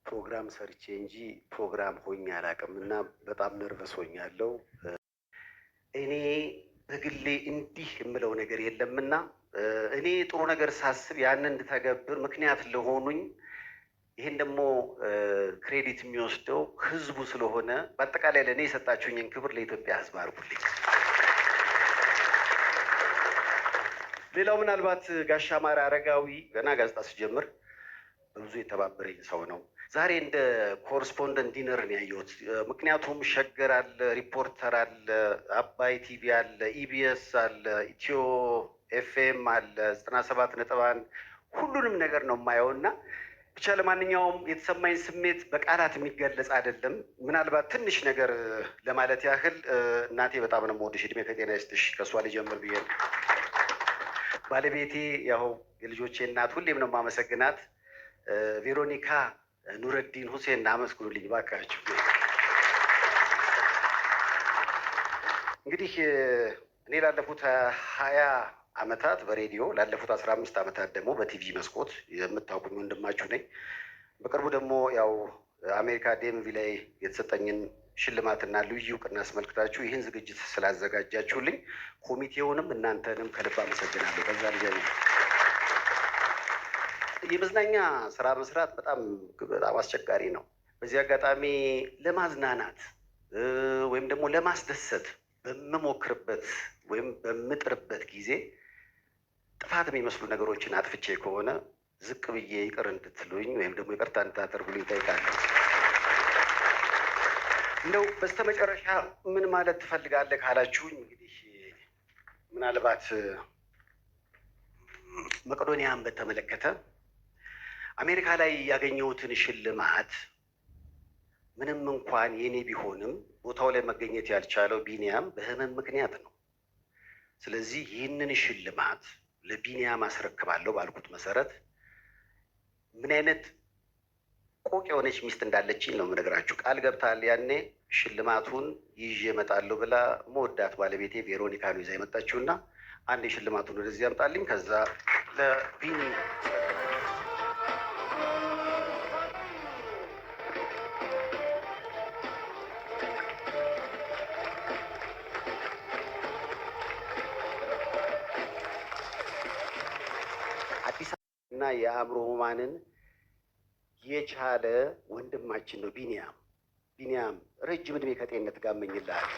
ፕሮግራም ሰርቼ እንጂ ፕሮግራም ሆኜ አላውቅም እና በጣም ነርቨስ ሆኛለሁ። እኔ በግሌ እንዲህ የምለው ነገር የለምና እኔ ጥሩ ነገር ሳስብ ያንን እንድተገብር ምክንያት ለሆኑኝ ይህን ደግሞ ክሬዲት የሚወስደው ህዝቡ ስለሆነ በአጠቃላይ ለእኔ የሰጣችሁኝን ክብር ለኢትዮጵያ ህዝብ አድርጉልኝ። ሌላው ምናልባት ጋሻ አማረ አረጋዊ ገና ጋዜጣ ስጀምር በብዙ የተባበረኝ ሰው ነው። ዛሬ እንደ ኮረስፖንደንት ዲነር ነው ያየሁት። ምክንያቱም ሸገር አለ፣ ሪፖርተር አለ፣ አባይ ቲቪ አለ፣ ኢቢኤስ አለ፣ ኢትዮ ኤፍኤም አለ፣ 97.1 ሁሉንም ነገር ነው የማየው እና ብቻ ለማንኛውም የተሰማኝ ስሜት በቃላት የሚገለጽ አይደለም። ምናልባት ትንሽ ነገር ለማለት ያህል እናቴ በጣም ነው የምወድሽ፣ እድሜ ከጤና ይስጥሽ። ከእሷ ልጀምር ብዬ ነው። ባለቤቴ ያው የልጆቼ እናት ሁሌም ነው የማመሰግናት። ቬሮኒካ ኑረዲን ሁሴን አመስግኑልኝ ባካችሁ። እንግዲህ እኔ ላለፉት 20 ዓመታት በሬዲዮ ላለፉት 15 ዓመታት ደግሞ በቲቪ መስኮት የምታውቁኝ ወንድማችሁ ነኝ። በቅርቡ ደግሞ ያው አሜሪካ ዴምቪ ላይ የተሰጠኝን ሽልማትና ልዩ እውቅና አስመልክታችሁ ይህን ዝግጅት ስላዘጋጃችሁልኝ ኮሚቴውንም እናንተንም ከልብ አመሰግናለሁ። በዛ ልጅ የመዝናኛ ስራ መስራት በጣም አስቸጋሪ ነው። በዚህ አጋጣሚ ለማዝናናት ወይም ደግሞ ለማስደሰት በምሞክርበት ወይም በምጥርበት ጊዜ ጥፋት የሚመስሉ ነገሮችን አጥፍቼ ከሆነ ዝቅ ብዬ ይቅር እንድትሉኝ ወይም ደግሞ ይቅርታ እንድታደርጉልኝ እጠይቃለሁ። እንደው በስተመጨረሻ ምን ማለት ትፈልጋለህ ካላችሁኝ እንግዲህ ምናልባት መቄዶንያን በተመለከተ አሜሪካ ላይ ያገኘሁትን ሽልማት ምንም እንኳን የኔ ቢሆንም ቦታው ላይ መገኘት ያልቻለው ቢኒያም በህመም ምክንያት ነው። ስለዚህ ይህንን ሽልማት ለቢኒያም አስረክባለሁ ባልኩት መሰረት ምን አይነት ቆቅ የሆነች ሚስት እንዳለችኝ ነው የምነግራችሁ። ቃል ገብታል ያኔ ሽልማቱን ይዤ እመጣለሁ ብላ መወዳት ባለቤቴ ቬሮኒካ ነው ይዛ የመጣችውና አንድ የሽልማቱን ወደዚህ ያምጣልኝ። ከዛ ለቢኒ አዲስ እና የአእምሮ ህሙማንን የቻለ ወንድማችን ነው ቢኒያም። ቢኒያም ረጅም እድሜ ከጤንነት ጋር እመኝልሃለሁ።